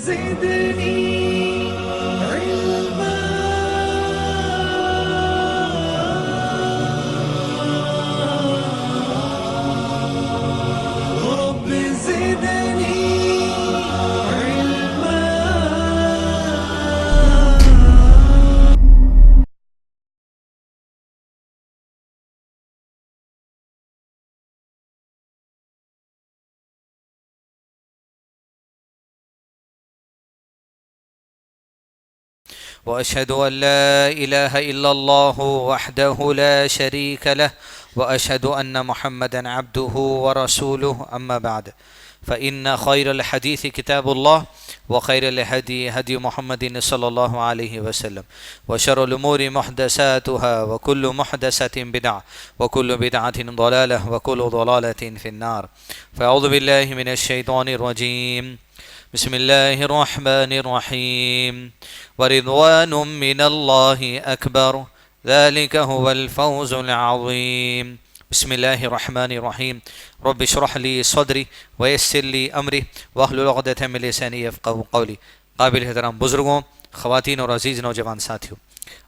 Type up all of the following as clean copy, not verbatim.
زدني علما رب زدني علما. وأشهد أن لا إله إلا الله وحده لا شريك له وأشهد أن محمدا عبده ورسوله أما بعد فإن خير الحديث كتاب الله وخير الهدي هدي محمد صلى الله عليه وسلم وشر الأمور محدثاتها وكل محدثة بدعة وكل بدعة ضلالة وكل ضلالة في النار. فأعوذ بالله من الشيطان الرجيم. بسم الله الرحمن الرحيم. ورضوان من الله أكبر ذلك هو الفوز العظيم. بسم الله الرحمن الرحيم. رب اشرح لي صدری ویسر لی امری واحلل عقدۃ من لسانی یفقهوا قولی. قابل احترام بزرگوں، خواتین اور عزیز نوجوان ساتھیوں،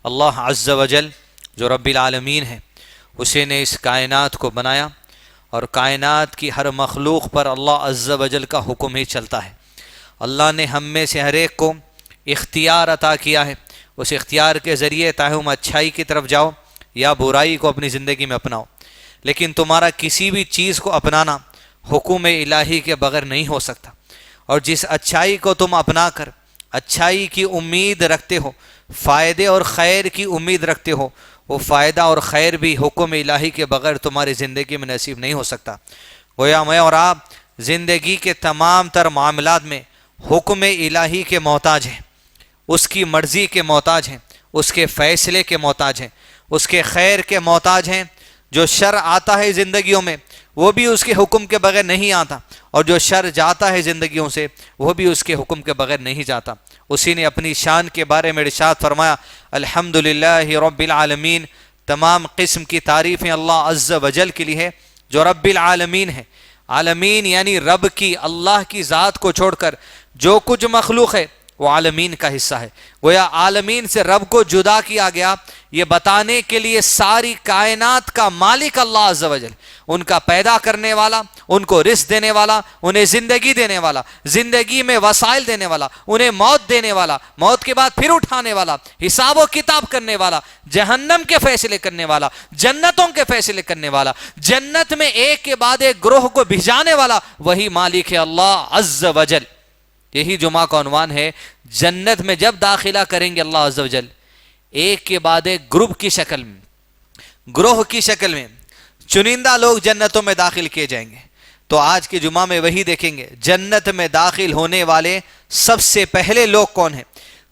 اللہ عز و جل جو رب العالمین ہے، اسی نے اس کائنات کو بنایا اور کائنات کی ہر مخلوق پر اللہ عز و جل کا حکم ہی چلتا ہے. اللہ نے ہم میں سے ہر ایک کو اختیار عطا کیا ہے. اس اختیار کے ذریعے تاہم اچھائی کی طرف جاؤ یا برائی کو اپنی زندگی میں اپناؤ، لیکن تمہارا کسی بھی چیز کو اپنانا حکم الہی کے بغیر نہیں ہو سکتا. اور جس اچھائی کو تم اپنا کر اچھائی کی امید رکھتے ہو، فائدے اور خیر کی امید رکھتے ہو، وہ فائدہ اور خیر بھی حکم الہی کے بغیر تمہاری زندگی میں نصیب نہیں ہو سکتا. گویا میں اور آپ زندگی کے تمام تر معاملات میں حکم الہی کے محتاج ہیں، اس کی مرضی کے محتاج ہیں، اس کے فیصلے کے محتاج ہیں، اس کے خیر کے محتاج ہیں. جو شر آتا ہے زندگیوں میں وہ بھی اس کے حکم کے بغیر نہیں آتا، اور جو شر جاتا ہے زندگیوں سے وہ بھی اس کے حکم کے بغیر نہیں جاتا. اسی نے اپنی شان کے بارے میں ارشاد فرمایا، الحمدللہ رب العالمین، تمام قسم کی تعریفیں اللہ عز و جل کے لیے ہے جو رب العالمین ہے. عالمین یعنی رب کی، اللہ کی ذات کو چھوڑ کر جو کچھ مخلوق ہے وہ عالمین کا حصہ ہے. گویا عالمین سے رب کو جدا کیا گیا یہ بتانے کے لیے ساری کائنات کا مالک اللہ عز و جل، ان کا پیدا کرنے والا، ان کو رزق دینے والا، انہیں زندگی دینے والا، زندگی میں وسائل دینے والا، انہیں موت دینے والا، موت کے بعد پھر اٹھانے والا، حساب و کتاب کرنے والا، جہنم کے فیصلے کرنے والا، جنتوں کے فیصلے کرنے والا، جنت میں ایک کے بعد ایک گروہ کو بھجانے والا، وہی مالک ہے اللہ عز و جل. یہی جمعہ کا عنوان ہے. جنت میں جب داخلہ کریں گے اللہ عز و جل ایک کے بعد ایک گروپ کی شکل میں، گروہ کی شکل میں چنندہ لوگ جنتوں میں داخل کیے جائیں گے. تو آج کے جمعہ میں وہی دیکھیں گے جنت میں داخل ہونے والے سب سے پہلے لوگ کون ہیں،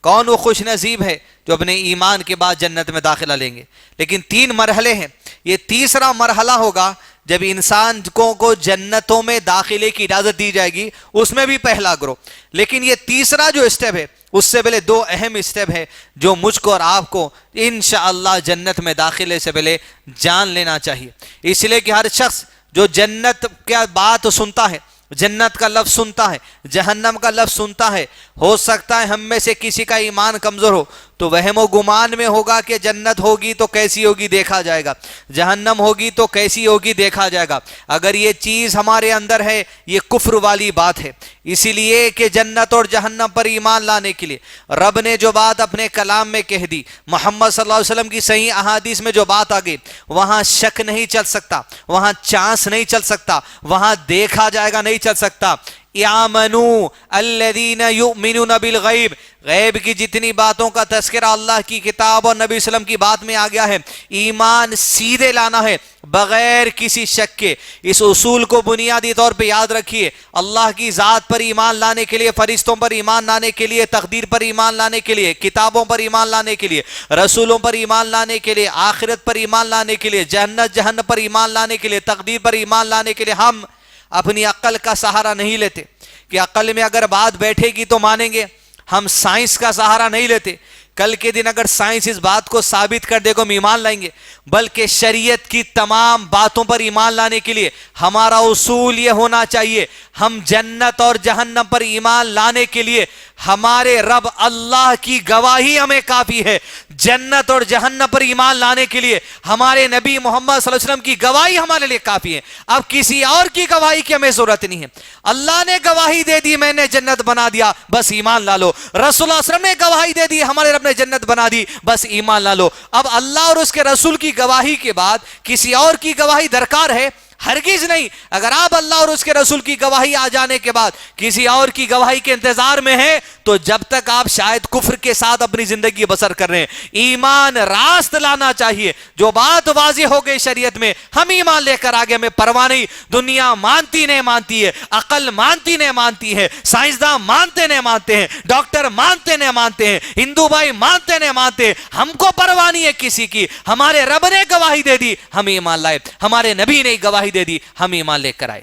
کون وہ خوش نصیب ہے جو اپنے ایمان کے بعد جنت میں داخلہ لیں گے. لیکن 3 مرحلے ہیں. یہ تیسرا مرحلہ ہوگا جب انسان کو جنتوں میں داخلے کی اجازت دی جائے گی، اس میں بھی پہلا گروہ. لیکن یہ تیسرا جو اسٹیپ ہے اس سے پہلے 2 اہم اسٹیپ ہے جو مجھ کو اور آپ کو انشاءاللہ جنت میں داخلے سے پہلے جان لینا چاہیے. اس لیے کہ ہر شخص جو جنت کا بات سنتا ہے، جنت کا لفظ سنتا ہے، جہنم کا لفظ سنتا ہے، ہو سکتا ہے ہم میں سے کسی کا ایمان کمزور ہو تو وہم و گمان میں ہوگا کہ جنت ہوگی تو کیسی ہوگی دیکھا جائے گا، جہنم ہوگی تو کیسی ہوگی دیکھا جائے گا. اگر یہ چیز ہمارے اندر ہے یہ کفر والی بات ہے. اسی لیے کہ جنت اور جہنم پر ایمان لانے کے لیے رب نے جو بات اپنے کلام میں کہہ دی، محمد صلی اللہ علیہ وسلم کی صحیح احادیث میں جو بات آ گئی، وہاں شک نہیں چل سکتا، وہاں چانس نہیں چل سکتا، وہاں دیکھا جائے گا نہیں چل سکتا. یامنو الذین یؤمنون بالغیب، غیب کی جتنی باتوں کا تذکرہ اللہ کی کتاب اور نبی صلی اللہ علیہ وسلم کی بات میں آ گیا ہے، ایمان سیدھے لانا ہے بغیر کسی شک کے. اس اصول کو بنیادی طور پہ یاد رکھیے. اللہ کی ذات پر ایمان لانے کے لیے، فرشتوں پر ایمان لانے کے لیے، تقدیر پر ایمان لانے کے لیے، کتابوں پر ایمان لانے کے لیے، رسولوں پر ایمان لانے کے لیے، آخرت پر ایمان لانے کے لیے، جنت جہنم پر ایمان لانے کے لیے، تقدیر پر ایمان لانے کے لیے ہم اپنی عقل کا سہارا نہیں لیتے کہ عقل میں اگر بات بیٹھے گی تو مانیں گے. ہم سائنس کا سہارا نہیں لیتے کل کے دن اگر سائنس اس بات کو ثابت کر دے گا ہم ایمان لائیں گے، بلکہ شریعت کی تمام باتوں پر ایمان لانے کے لیے ہمارا اصول یہ ہونا چاہیے، ہم جنت اور جہنم پر ایمان لانے کے لیے ہمارے رب اللہ کی گواہی ہمیں کافی ہے، جنت اور جہنم پر ایمان لانے کے لیے ہمارے نبی محمد صلی اللہ علیہ وسلم کی گواہی ہمارے لیے کافی ہے، اب کسی اور کی گواہی کی ہمیں ضرورت نہیں ہے۔ اللہ نے گواہی دے دی میں نے جنت بنا دیا، بس ایمان لا لو۔ رسول اللہ صلی اللہ علیہ وسلم نے گواہی دے دی ہمارے رب نے جنت بنا دی، بس ایمان لا لو۔ اب اللہ اور اس کے رسول کی گواہی کے بعد کسی اور کی گواہی درکار ہے؟ ہرگز نہیں۔ اگر آپ اللہ اور اس کے رسول کی گواہی آ جانے کے بعد کسی اور کی گواہی کے انتظار میں ہیں تو جب تک آپ شاید کفر کے ساتھ اپنی زندگی بسر کر رہے ہیں۔ ایمان راست لانا چاہیے، جو بات واضح ہو گئی شریعت میں ہم ایمان لے کر آگے، ہمیں پرواہ نہیں، دنیا مانتی نہیں مانتی ہے، عقل مانتی نہیں مانتی ہے، سائنسداں مانتے نہیں مانتے ہیں، ڈاکٹر مانتے نہیں مانتے ہیں، ہندو بھائی مانتے نہیں مانتے ہیں، ہم کو پرواہ نہیں ہے کسی کی۔ ہمارے رب نے گواہی دے دی ہم ایمان لائے، ہمارے نبی نے گواہی دے دی ہم ایمان لے کر آئے۔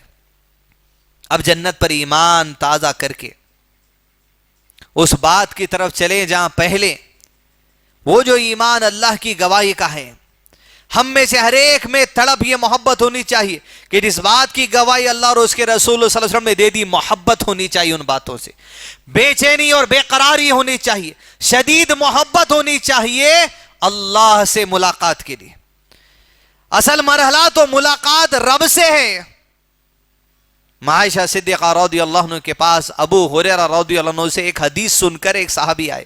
اب جنت پر ایمان تازہ کر کے اس بات کی طرف چلیں جہاں پہلے وہ جو ایمان اللہ کی گواہی کا ہے، ہم میں سے ہر ایک میں تڑپ یہ محبت ہونی چاہیے کہ جس بات کی گواہی اللہ اور اس کے رسول صلی اللہ علیہ وسلم نے دے دی، محبت ہونی چاہیے ان باتوں سے، بے چینی اور بے قراری ہونی چاہیے، شدید محبت ہونی چاہیے اللہ سے ملاقات کے لیے۔ اصل مرحلہ تو ملاقات رب سے ہے۔ عائشہ صدیقہ رضی اللہ عنہ کے پاس ابو ہریرہ رضی اللہ عنہ سے ایک حدیث سن کر ایک صحابی آئے،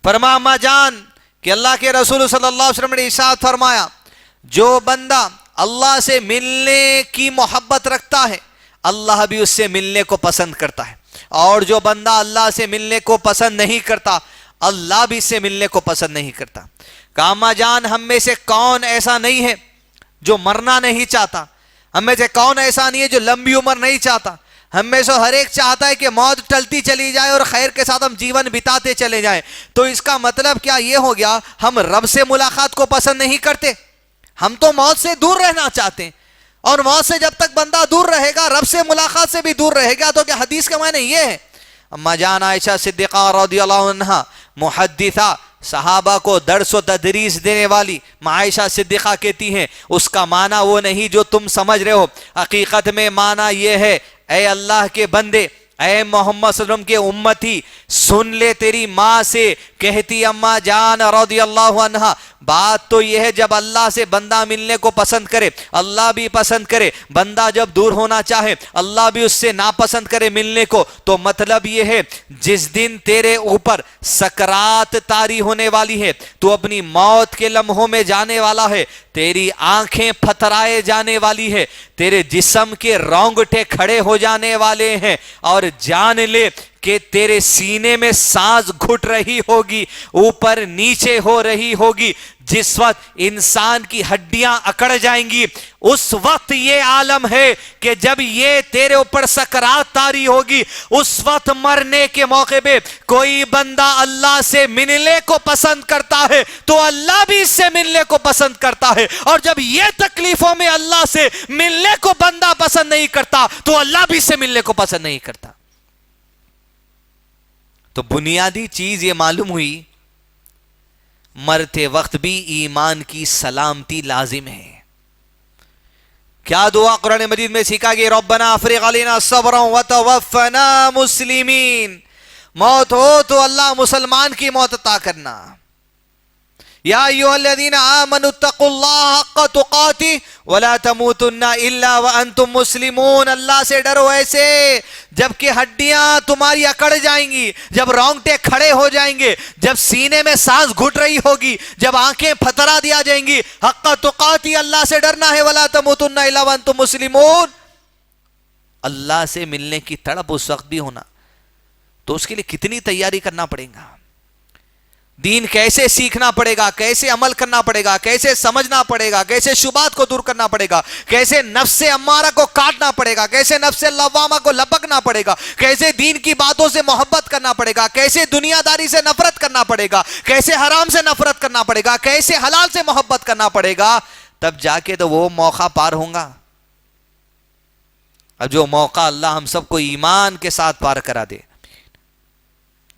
فرمایا اما جان کہ اللہ کے رسول صلی اللہ علیہ وسلم نے ارشاد فرمایا جو بندہ اللہ سے ملنے کی محبت رکھتا ہے اللہ بھی اس سے ملنے کو پسند کرتا ہے، اور جو بندہ اللہ سے ملنے کو پسند نہیں کرتا اللہ بھی اس سے ملنے کو پسند نہیں کرتا۔ کہا اما جان ہم میں سے کون ایسا نہیں ہے جو مرنا نہیں چاہتا، ہم میں سے کون ایسا نہیں ہے جو لمبی عمر نہیں چاہتا، ہم میں سے ہر ایک چاہتا ہے کہ موت ٹلتی چلی جائے اور خیر کے ساتھ ہم جیون بتاتے چلے جائیں۔ تو اس کا مطلب کیا یہ ہو گیا ہم رب سے ملاقات کو پسند نہیں کرتے؟ ہم تو موت سے دور رہنا چاہتے ہیں، اور موت سے جب تک بندہ دور رہے گا رب سے ملاقات سے بھی دور رہے گا۔ تو کیا حدیث کا معنی یہ ہے؟ اما جان عائشہ صدیقہ رضی اللہ عنہا محدثہ، صحابہ کو درس و تدریس دینے والی عائشہ صدیقہ کہتی ہیں اس کا معنی وہ نہیں جو تم سمجھ رہے ہو، حقیقت میں معنی یہ ہے اے اللہ کے بندے، اے محمد صلی اللہ علیہ وسلم کے امتی، سن لے تیری ماں سے کہتی اما جان رضی اللہ عنہا بات تو یہ ہے جب اللہ سے بندہ ملنے کو پسند کرے اللہ بھی پسند کرے، بندہ جب دور ہونا چاہے اللہ بھی اس سے ناپسند کرے ملنے کو، تو مطلب یہ ہے جس دن تیرے اوپر سکرات طاری ہونے والی ہے، تو اپنی موت کے لمحوں میں جانے والا ہے، تیری آنکھیں پھترائے جانے والی ہے، تیرے جسم کے رونگٹے کھڑے ہو جانے والے ہیں، اور جان لے کہ تیرے سینے میں سانس گھٹ رہی ہوگی، اوپر نیچے ہو رہی ہوگی، جس وقت انسان کی ہڈیاں اکڑ جائیں گی اس وقت یہ عالم ہے کہ جب یہ تیرے اوپر سکرات طاری ہوگی اس وقت مرنے کے موقع پہ کوئی بندہ اللہ سے ملنے کو پسند کرتا ہے تو اللہ بھی اس سے ملنے کو پسند کرتا ہے، اور جب یہ تکلیفوں میں اللہ سے ملنے کو بندہ پسند نہیں کرتا تو اللہ بھی اس سے ملنے کو پسند نہیں کرتا۔ تو بنیادی چیز یہ معلوم ہوئی مرتے وقت بھی ایمان کی سلامتی لازم ہے۔ کیا دعا قرآن مجید میں سکھا گئی؟ ربنا افرغ علینا صبرا وتوفنا مسلمین، موت ہو تو اللہ مسلمان کی موت عطا کرنا۔ یا ایھا الذین آمنوا اتقوا اللہ حق تقاتہ ولا تموتن الا وانتم مسلمون، اللہ سے ڈرو ایسے جبکہ ہڈیاں تمہاری اکڑ جائیں گی، جب رونگٹے کھڑے ہو جائیں گے، جب سینے میں سانس گھٹ رہی ہوگی، جب آنکھیں پھترا دیا جائیں گی، حق تقاتہ اللہ سے ڈرنا ہے، ولا تموتن الا وانتم مسلمون۔ اللہ سے ملنے کی تڑپ اس وقت بھی ہونا، تو اس کے لیے کتنی تیاری کرنا پڑے گا، دین کیسے سیکھنا پڑے گا، کیسے عمل کرنا پڑے گا، کیسے سمجھنا پڑے گا، کیسے شبہات کو دور کرنا پڑے گا، کیسے نفس امارہ کو کاٹنا پڑے گا، کیسے نفس لوامہ کو لپکنا پڑے گا، کیسے دین کی باتوں سے محبت کرنا پڑے گا، کیسے دنیا داری سے نفرت کرنا پڑے گا، کیسے حرام سے نفرت کرنا پڑے گا، کیسے حلال سے محبت کرنا پڑے گا، تب جا کے تو وہ موقع پار ہوگا۔ اب جو موقع اللہ ہم سب کو ایمان کے ساتھ پار کرا دے،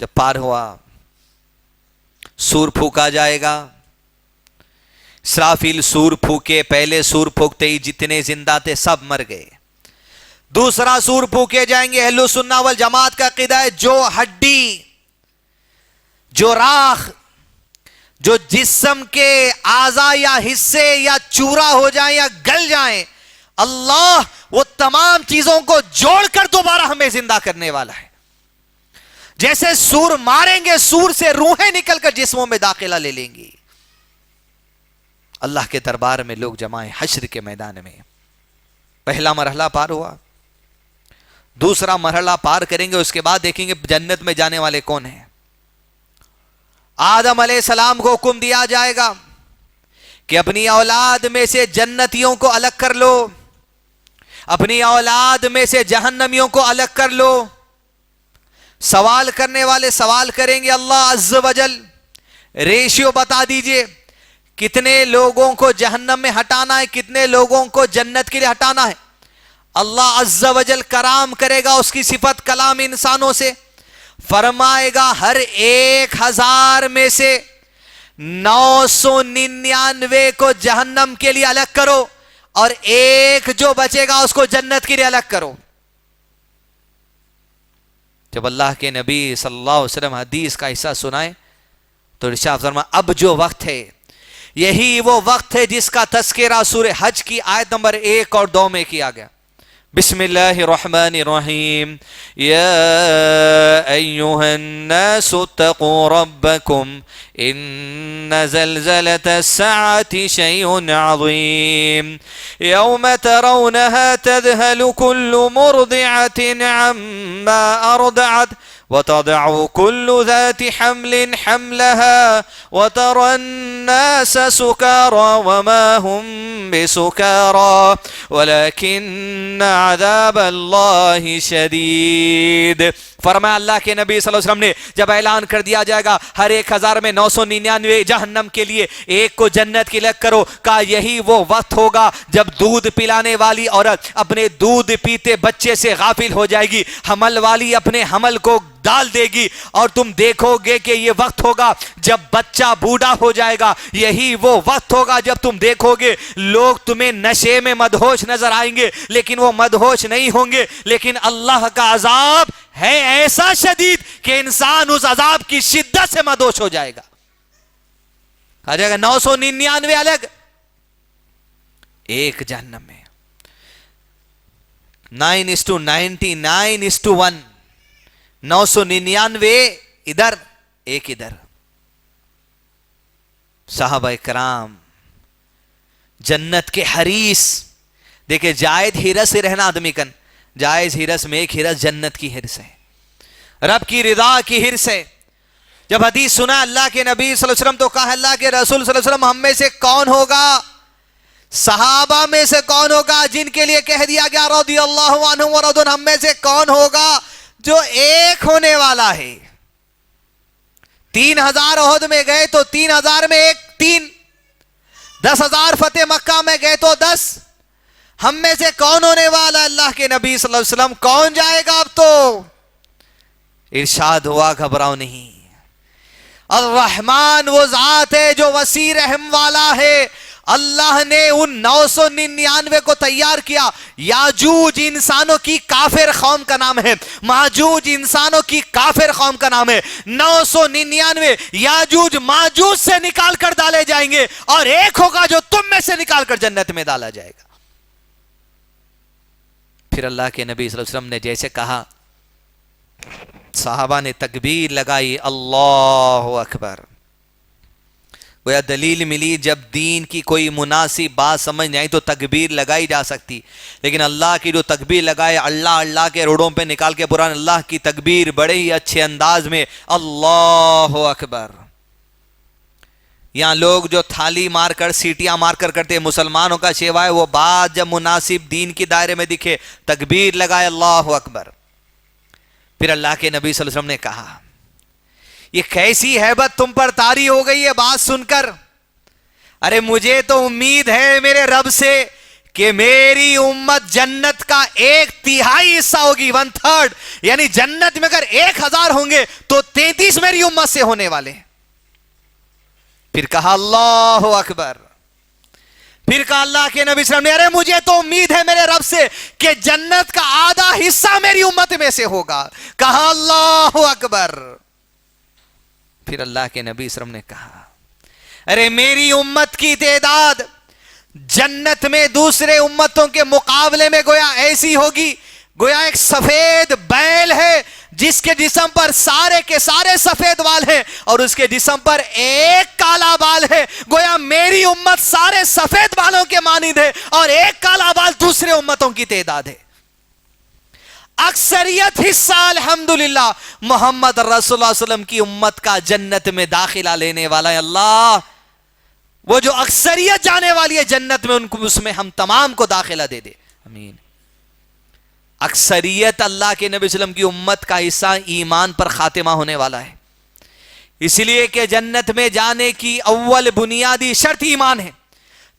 جب پار ہوا سور پھونکا جائے گا. اسرافیل سور پھونکے, پہلے سور پھونکتے ہی جتنے زندہ تھے سب مر گئے. دوسرا سور پھونکے جائیں گے. اہل سنہ والجماعت کا عقیدہ ہے جو ہڈی, جو راکھ, جو جسم کے اعضاء یا حصے یا چورا ہو جائیں یا گل جائیں, اللہ وہ تمام چیزوں کو جوڑ کر دوبارہ ہمیں زندہ کرنے والا ہے. جیسے سور ماریں گے, سور سے روحیں نکل کر جسموں میں داخلہ لے لیں گی. اللہ کے دربار میں لوگ جمائیں حشر کے میدان میں. پہلا مرحلہ پار ہوا, دوسرا مرحلہ پار کریں گے, اس کے بعد دیکھیں گے جنت میں جانے والے کون ہیں. آدم علیہ السلام کو حکم دیا جائے گا کہ اپنی اولاد میں سے جنتیوں کو الگ کر لو, اپنی اولاد میں سے جہنمیوں کو الگ کر لو. سوال کرنے والے سوال کریں گے اللہ عز و جل ریشیو بتا دیجئے, کتنے لوگوں کو جہنم میں ہٹانا ہے, کتنے لوگوں کو جنت کے لیے ہٹانا ہے. اللہ عز و جل کرام کرے گا, اس کی صفت کلام انسانوں سے, فرمائے گا ہر 1000 میں سے 999 کو جہنم کے لیے الگ کرو, اور ایک جو بچے گا اس کو جنت کے لیے الگ کرو. جب اللہ کے نبی صلی اللہ علیہ وسلم حدیث کا حصہ سنائے تو ارشاد فرمایا اب جو وقت ہے یہی وہ وقت ہے جس کا تذکرہ سورہ حج کی آیت نمبر 1 اور 2 میں کیا گیا. بسم اللہ الرحمن الرحیم. یا ایہا الناس اتقوا ربکم ان زلزلة الساعة شیء عظیم یوم ترونها تذهل كل مرضعة عما ارضعت وتضع كل ذات حمل حملها وترى الناس سكارى وما هم بسكارى ولكن عذاب الله شدید. فرمایا اللہ کے نبی صلی اللہ علیہ وسلم نے جب اعلان کر دیا جائے گا ہر 1000 میں 999 جہنم کے لیے, ایک کو جنت کی الگ کرو, کہا یہی وہ وقت ہوگا جب دودھ پلانے والی عورت اپنے دودھ پیتے بچے سے غافل ہو جائے گی, حمل والی اپنے حمل کو ڈال دے گی, اور تم دیکھو گے کہ یہ وقت ہوگا جب بچہ بوڑھا ہو جائے گا. یہی وہ وقت ہوگا جب تم دیکھو گے لوگ تمہیں نشے میں مدہوش نظر آئیں گے, لیکن وہ مدہوش نہیں ہوں گے, لیکن اللہ کا عذاب ہے ایسا شدید کہ انسان اس عذاب کی شدت سے مدہوش ہو جائے گا. کہا جائے گا 999 الگ, ایک جہنم میں. 9:99:1, 999 ادھر ایک ادھر. صحابہ کرام جنت کے حریص, دیکھیں جائز ہرس سے رہنا آدمی کن, جائز ہرس میں ایک ہرس جنت کی ہرس ہے, رب کی رضا کی ہرس ہے. جب حدیث سنا اللہ کے نبی صلی اللہ علیہ وسلم تو کہا اللہ کے رسول صلی اللہ علیہ وسلم ہم میں سے کون ہوگا, صحابہ میں سے کون ہوگا جن کے لیے کہہ دیا گیا رضی اللہ عنہ ورضوان, ہم میں سے کون ہوگا جو ایک ہونے والا ہے. 3000 احد میں گئے تو 3000 میں ایک 3, 10,000 فتح مکہ میں گئے تو 10. ہم میں سے کون ہونے والا, اللہ کے نبی صلی اللہ علیہ وسلم کون جائے گا اب تو. ارشاد ہوا گھبراؤ نہیں, الرحمن وہ ذات ہے جو وسیع رحم والا ہے. اللہ نے ان 999 کو تیار کیا. یاجوج انسانوں کی کافر قوم کا نام ہے, ماجوج انسانوں کی کافر قوم کا نام ہے. 999 یاجوج ماجوج سے نکال کر ڈالے جائیں گے, اور ایک ہوگا جو تم میں سے نکال کر جنت میں ڈالا جائے گا. پھر اللہ کے نبی صلی اللہ علیہ وسلم نے جیسے کہا صحابہ نے تکبیر لگائی, اللہ اکبر. گویا دلیل ملی جب دین کی کوئی مناسب بات سمجھ نہیں آئی تو تکبیر لگائی جا سکتی, لیکن اللہ کی جو تکبیر لگائے اللہ اللہ کے روڑوں پہ نکال کے پرانے اللہ کی تکبیر بڑے ہی اچھے انداز میں اللہ اکبر. یہاں لوگ جو تھالی مار کر سیٹیاں مار کر کرتے مسلمانوں کا شیوا ہے, وہ بات جب مناسب دین کی دائرے میں دکھے تکبیر لگائے اللہ اکبر. پھر اللہ کے نبی صلی اللہ علیہ وسلم نے کہا یہ کیسی ہیبت تم پر طاری ہو گئی ہے بات سن کر. ارے مجھے تو امید ہے میرے رب سے کہ میری امت جنت کا 1/3 حصہ ہوگی, 1/3, یعنی جنت میں اگر 1000 ہوں گے تو 33 میری امت سے ہونے والے ہیں. پھر کہا اللہ اکبر. پھر کہا اللہ کے نبی صلی اللہ علیہ وسلم نے ارے مجھے تو امید ہے میرے رب سے کہ جنت کا آدھا حصہ میری امت میں سے ہوگا. کہا اللہ اکبر. پھر اللہ کے نبی صلی اللہ علیہ وسلم نے کہا ارے میری امت کی تعداد جنت میں دوسرے امتوں کے مقابلے میں گویا ایسی ہوگی گویا ایک سفید بیل ہے جس کے جسم پر سارے کے سارے سفید بال ہیں اور اس کے جسم پر ایک کالا بال ہے. گویا میری امت سارے سفید بالوں کے مانند ہے اور ایک کالا بال دوسرے امتوں کی تعداد ہے. اکثریت حصہ الحمدللہ محمد رسول اللہ صلی اللہ علیہ وسلم کی امت کا جنت میں داخلہ لینے والا ہے. اللہ وہ جو اکثریت جانے والی ہے جنت میں ان کو اس میں ہم تمام کو داخلہ دے دے. آمین. اکثریت اللہ کے نبی صلی اللہ علیہ وسلم کی امت کا حصہ ایمان پر خاتمہ ہونے والا ہے. اس لیے کہ جنت میں جانے کی اول بنیادی شرط ایمان ہے,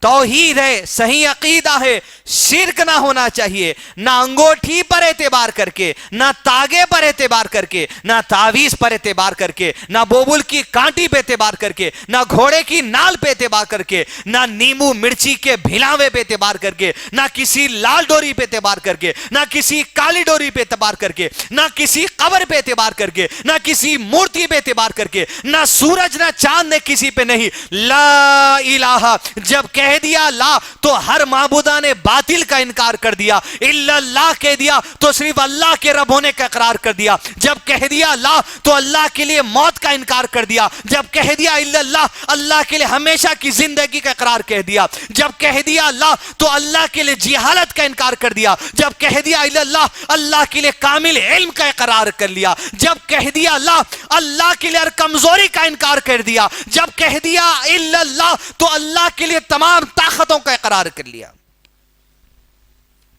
توحید ہے, صحیح عقیدہ ہے, شرک نہ ہونا چاہیے, نہ انگوٹھی پر اعتبار کر کے, نہ تاگے پر اعتبار کر کے, نہ تعویذ پر اعتبار کر کے, نہ بوبل کی کانٹی پہ اعتبار کر کے, نہ گھوڑے کی نال پہ اعتبار کر کے, نہ نیمبو مرچی کے بھلاوے پہ اعتبار کر کے, نہ کسی لال ڈوری پہ اعتبار کر کے, نہ کسی کالی ڈوری پہ اعتبار کر کے, نہ کسی قبر پہ اعتبار کر کے, نہ کسی مورتی پہ اعتبار کر کے, نہ سورج نہ چاند نے کسی پہ نہیں. لا الہ جب کہہ دیا لا تو ہر معبودہ نے باطل کا انکار کر دیا, الا اللہ کہہ دیا تو صرف اللہ کے رب ہونے کا اقرار کر دیا. جب کہہ دیا لا تو اللہ کے لیے موت کا انکار کر دیا. جب کہہ دیا الا اللہ اللہ کے لیے ہمیشہ کی زندگی کا اقرار کہہ دیا. جب کہہ دیا لا تو اللہ کے لیے جہالت کا انکار کر دیا. جب کہہ دیا الا اللہ اللہ کے لیے کامل علم کا اقرار کر لیا. جب کہہ دیا لا اللہ کے لیے ہر کمزوری کا انکار کر دیا. جب کہہ دیا الا اللہ تو اللہ کے لیے تمام طاقتوں کا اقرار کر لیا.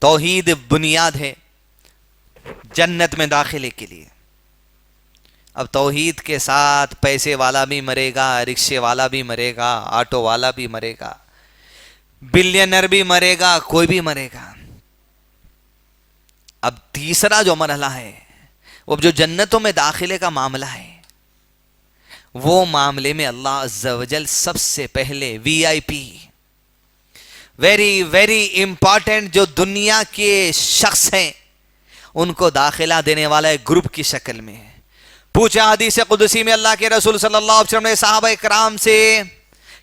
توحید بنیاد ہے جنت میں داخلے کے لیے. اب توحید کے ساتھ پیسے والا بھی مرے گا, رکشے والا بھی مرے گا, آٹو والا بھی مرے گا, بلینر بھی مرے گا, کوئی بھی مرے گا. اب تیسرا جو مرحلہ ہے وہ جو جنتوں میں داخلے کا معاملہ ہے وہ معاملے میں اللہ عز و جل سب سے پہلے وی آئی پی ویری ویری امپورٹنٹ جو دنیا کے شخص ہیں ان کو داخلہ دینے والا ایک گروپ کی شکل میں ہے. پوچھا حدیث قدسی میں اللہ کے رسول صلی اللہ علیہ وسلم نے صحابہ کرام سے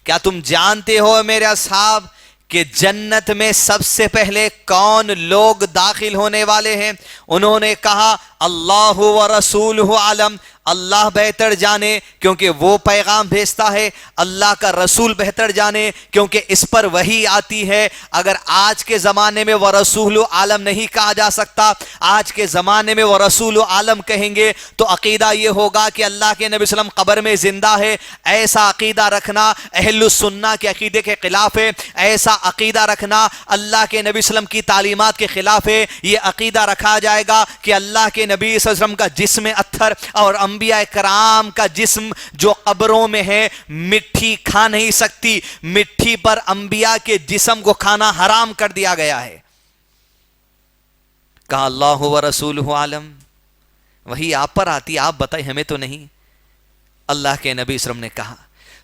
کیا تم جانتے ہو میرے اصحاب کہ جنت میں سب سے پہلے کون لوگ داخل ہونے والے ہیں؟ انہوں نے کہا اللہ و رسولہ عالم, اللہ بہتر جانے کیونکہ وہ پیغام بھیجتا ہے, اللہ کا رسول بہتر جانے کیونکہ اس پر وحی آتی ہے. اگر آج کے زمانے میں وہ رسول عالم نہیں کہا جا سکتا, آج کے زمانے میں وہ رسول عالم کہیں گے تو عقیدہ یہ ہوگا کہ اللہ کے نبی صلی اللہ علیہ وسلم قبر میں زندہ ہے. ایسا عقیدہ رکھنا اہل السنہ کے عقیدے کے خلاف ہے. ایسا عقیدہ رکھنا اللہ کے نبی صلی اللہ علیہ وسلم کی تعلیمات کے خلاف ہے. یہ عقیدہ رکھا جائے گا کہ اللہ کے نبی صلی اللہ علیہ وسلم کا جسم اتھر اور انبیاء کرام کا جسم جو قبروں میں ہے مٹی کھا نہیں سکتی, مٹی پر انبیاء کے جسم کو کھانا حرام کر دیا گیا ہے. کہا اللہ و رسولہ عالم, وہی آپ پر آتی, آپ بتائیں ہمیں تو نہیں. اللہ کے نبی صلی اللہ علیہ وسلم نے کہا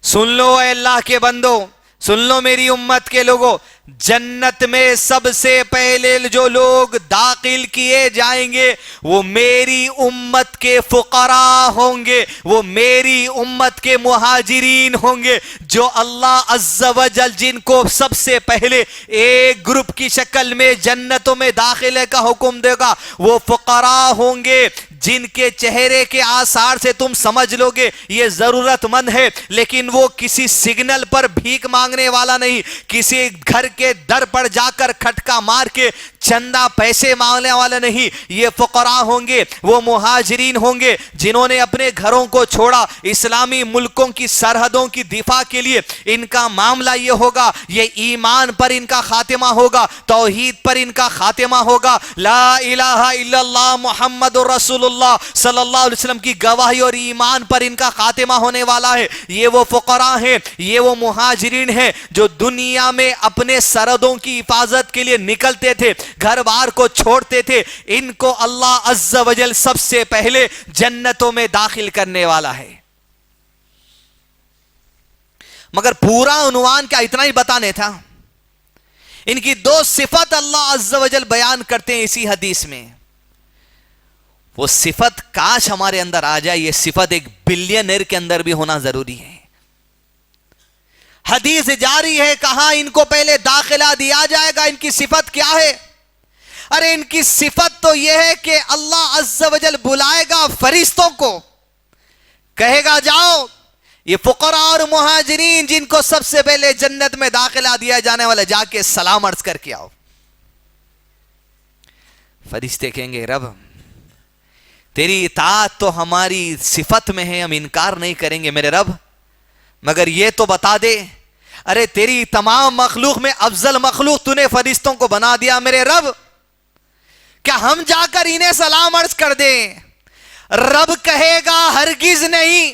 سن لو اے اللہ کے بندو, سن لو میری امت کے لوگوں, جنت میں سب سے پہلے جو لوگ داخل کیے جائیں گے وہ میری امت کے فقراء ہوں گے, وہ میری امت کے مہاجرین ہوں گے, جو اللہ عز و جل جن کو سب سے پہلے ایک گروپ کی شکل میں جنتوں میں داخلے کا حکم دے گا. وہ فقراء ہوں گے جن کے چہرے کے آثار سے تم سمجھ لو گے یہ ضرورت مند ہے, لیکن وہ کسی سگنل پر بھیک مانگنے والا نہیں, کسی گھر کے در پر جا کر کھٹکا مار کے چندہ پیسے مانگنے والا نہیں. یہ فقراء ہوں گے, وہ مہاجرین ہوں گے جنہوں نے اپنے گھروں کو چھوڑا, اسلامی ملکوں کی سرحدوں کی دفاع کے لیے. ان کا معاملہ یہ ہوگا, یہ ایمان پر ان کا خاتمہ ہوگا, توحید پر ان کا خاتمہ ہوگا, لا الہ الا اللہ محمد رسول اللہ صلی اللہ علیہ وسلم کی گواہی اور ایمان پر ان کا خاتمہ ہونے والا ہے. یہ وہ فقراء ہیں, یہ وہ مہاجرین ہیں جو دنیا میں اپنے سرحدوں کی حفاظت کے لیے نکلتے تھے, گھر بار کو چھوڑتے تھے. ان کو اللہ عز و جل سب سے پہلے جنتوں میں داخل کرنے والا ہے. مگر پورا عنوان کیا اتنا ہی بتانے تھا. ان کی دو صفت اللہ عز و جل بیان کرتے ہیں اسی حدیث میں. وہ صفت کاش ہمارے اندر آ جائے. یہ صفت ایک بلینئر کے اندر بھی ہونا ضروری ہے. حدیث جاری ہے, کہاں ان کو پہلے داخلہ دیا جائے گا. ان کی صفت کیا ہے؟ ارے ان کی صفت تو یہ ہے کہ اللہ عز و جل بلائے گا فرشتوں کو, کہے گا جاؤ یہ فقراء اور مہاجرین جن کو سب سے پہلے جنت میں داخلہ دیا جانے والا, جا کے سلام عرض کر کے آؤ. فرشتے کہیں گے رب تیری اطاعت تو ہماری صفت میں ہے, ہم انکار نہیں کریں گے میرے رب, مگر یہ تو بتا دے, ارے تیری تمام مخلوق میں افضل مخلوق تو نے فرشتوں کو بنا دیا میرے رب, کیا ہم جا کر انہیں سلام عرض کر دیں؟ رب کہے گا ہرگز نہیں,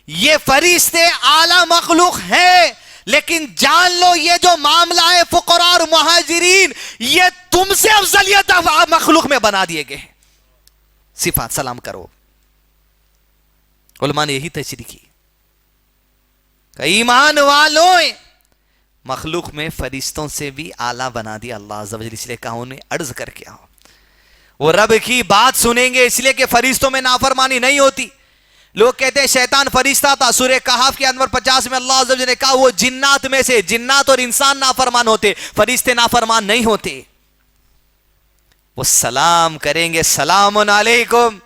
یہ فرشتے اعلی مخلوق ہیں, لیکن جان لو یہ جو معاملہ ہے فقراء اور مہاجرین, یہ تم سے افضلیت مخلوق میں بنا دیے گئے. صفات سلام کرو. علماء نے یہی تشریح کی, ایمان والوں مخلوق میں فرشتوں سے بھی اعلیٰ بنا دیا اللہ عز و جل, اس لیے کہا انہیں عرض کر کے آؤ. وہ رب کی بات سنیں گے, اس لیے کہ فرشتوں میں نافرمانی نہیں ہوتی. لوگ کہتے ہیں شیطان فرشتہ تھا, سورہ کہف کے نمبر 50 میں اللہ عز و جل نے کہا وہ جنات میں سے, جنات اور انسان نافرمان ہوتے, فرشتے نافرمان نہیں ہوتے. وہ سلام کریں گے سلام علیکم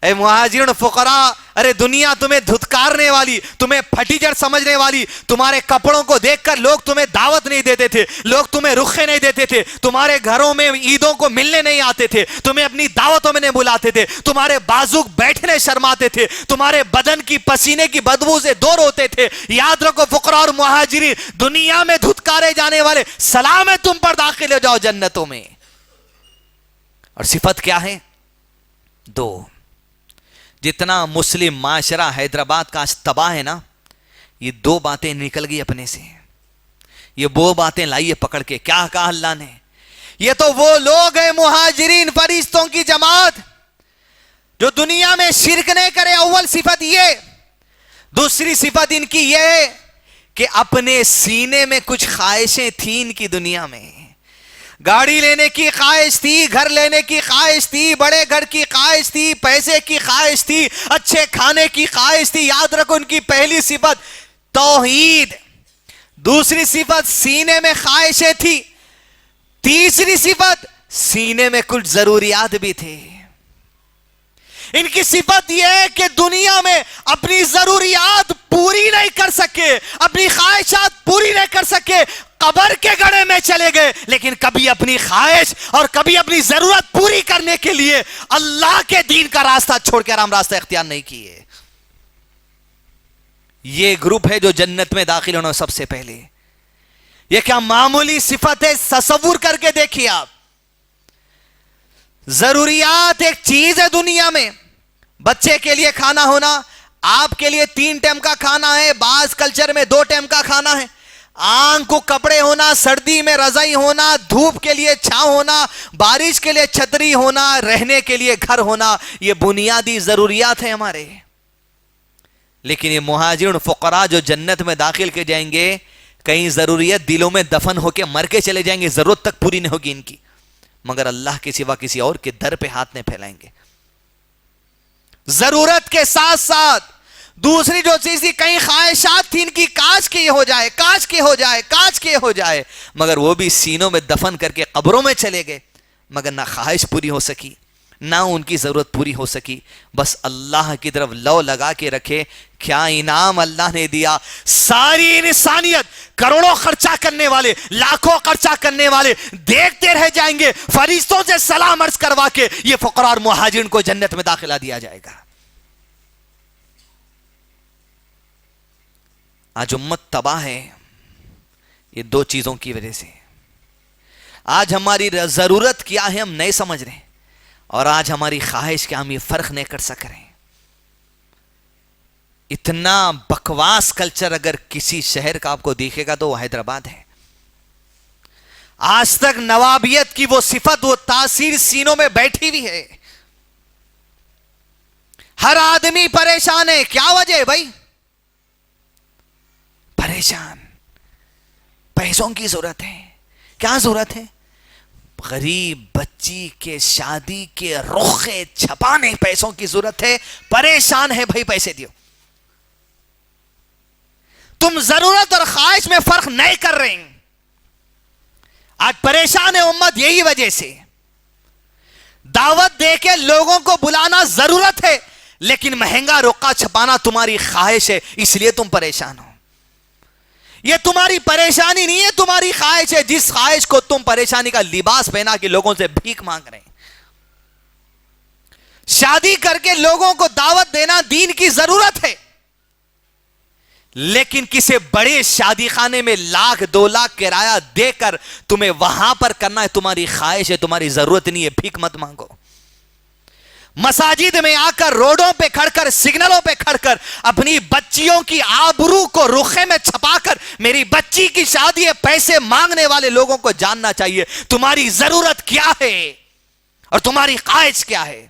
اے مہاجرین فقراء, ارے دنیا تمہیں دھتکارنے والی, تمہیں پھٹیجر سمجھنے والی, تمہارے کپڑوں کو دیکھ کر لوگ تمہیں دعوت نہیں دیتے تھے, لوگ تمہیں رخے نہیں دیتے تھے, تمہارے گھروں میں عیدوں کو ملنے نہیں آتے تھے, تمہیں اپنی دعوتوں میں نہیں بلاتے تھے, تمہارے بازو بیٹھنے شرماتے تھے, تمہارے بدن کی پسینے کی بدبو سے دور ہوتے تھے. یاد رکھو فقراء اور مہاجرین دنیا میں دھتکارے جانے والے, سلام ہے تم پر, داخل ہو جاؤ جنتوں میں. اور صفت کیا ہے؟ دو. جتنا مسلم معاشرہ حیدرآباد کا آج تباہ ہے نا, یہ دو باتیں نکل گئی اپنے سے. یہ وہ باتیں لائیے پکڑ کے. کیا کہا اللہ نے؟ یہ تو وہ لوگ ہیں مہاجرین فرشتوں کی جماعت جو دنیا میں شرک نہیں کرے. اول صفت یہ. دوسری صفت ان کی یہ ہے کہ اپنے سینے میں کچھ خواہشیں تھیں ان کی دنیا میں. گاڑی لینے کی خواہش تھی, گھر لینے کی خواہش تھی, بڑے گھر کی خواہش تھی, پیسے کی خواہش تھی, اچھے کھانے کی خواہش تھی. یاد رکھو ان کی پہلی صفت توحید, دوسری صفت سینے میں خواہشیں تھی, تیسری صفت سینے میں کچھ ضروریات بھی تھے. ان کی صفت یہ ہے کہ دنیا میں اپنی ضروریات پوری نہیں کر سکے, اپنی خواہشات پوری نہیں کر سکے, قبر کے گڑھے میں چلے گئے, لیکن کبھی اپنی خواہش اور کبھی اپنی ضرورت پوری کرنے کے لیے اللہ کے دین کا راستہ چھوڑ کے آرام راستہ اختیار نہیں کیے. یہ گروپ ہے جو جنت میں داخل ہونا سب سے پہلے. یہ کیا معمولی صفت ہے؟ تصور کر کے دیکھیے آپ. ضروریات ایک چیز ہے دنیا میں, بچے کے لیے کھانا ہونا, آپ کے لیے 3 ٹائم کا کھانا ہے, بعض کلچر میں 2 ٹائم کا کھانا ہے, آنکھ کو کپڑے ہونا, سردی میں رضائی ہونا, دھوپ کے لیے چھاؤں ہونا, بارش کے لیے چھتری ہونا, رہنے کے لیے گھر ہونا, یہ بنیادی ضروریات ہیں ہمارے. لیکن یہ مہاجرین فقراء جو جنت میں داخل کے جائیں گے, کئی ضروریات دلوں میں دفن ہو کے مر کے چلے جائیں گے, ضرورت تک پوری نہیں ہوگی ان کی, مگر اللہ کے سوا کسی اور کے در پہ ہاتھ نہیں پھیلائیں گے. ضرورت کے ساتھ ساتھ دوسری جو چیز تھی, کئی خواہشات تھی ان کی, کاش کے یہ ہو جائے, کاش کے ہو جائے, کاش کے ہو جائے, مگر وہ بھی سینوں میں دفن کر کے قبروں میں چلے گئے. مگر نہ خواہش پوری ہو سکی, نہ ان کی ضرورت پوری ہو سکی. بس اللہ کی طرف لو لگا کے رکھے. کیا انعام اللہ نے دیا. ساری انسانیت, کروڑوں خرچہ کرنے والے, لاکھوں خرچہ کرنے والے دیکھتے رہ جائیں گے, فرشتوں سے سلام عرض کروا کے یہ فقراء اور مہاجرین کو جنت میں داخلہ دیا جائے گا. آج امت تباہ ہے یہ 2 چیزوں کی وجہ سے. آج ہماری ضرورت کیا ہے ہم نہیں سمجھ رہے, اور آج ہماری خواہش کیا ہم یہ فرق نہیں کر سک رہے. اتنا بکواس کلچر اگر کسی شہر کا آپ کو دیکھے گا تو وہ حیدرآباد ہے. آج تک نوابیت کی وہ صفت, وہ تاثیر سینوں میں بیٹھی ہوئی ہے. ہر آدمی پریشان ہے. کیا وجہ ہے بھائی؟ پریشان. پیسوں کی ضرورت ہے. کیا ضرورت ہے؟ غریب بچی کے شادی کے رخے چھپانے پیسوں کی ضرورت ہے. پریشان ہے بھائی پیسے دیو. تم ضرورت اور خواہش میں فرق نہیں کر رہے ہیں. آج پریشان ہے امت یہی وجہ سے. دعوت دے کے لوگوں کو بلانا ضرورت ہے, لیکن مہنگا رقعہ چھپانا تمہاری خواہش ہے, اس لیے تم پریشان ہو. یہ تمہاری پریشانی نہیں ہے, تمہاری خواہش ہے, جس خواہش کو تم پریشانی کا لباس پہنا کے لوگوں سے بھیک مانگ رہے ہیں. شادی کر کے لوگوں کو دعوت دینا دین کی ضرورت ہے, لیکن کسی بڑے شادی خانے میں 1,00,000 2,00,000 کرایہ دے کر تمہیں وہاں پر کرنا ہے تمہاری خواہش ہے, تمہاری ضرورت نہیں ہے. بھیک مت مانگو. مساجد میں آ کر, روڈوں پہ کھڑ کر, سگنلوں پہ کھڑ کر اپنی بچیوں کی آبرو کو رخے میں چھپا کر میری بچی کی شادی ہے پیسے مانگنے والے لوگوں کو جاننا چاہیے تمہاری ضرورت کیا ہے اور تمہاری خواہش کیا ہے.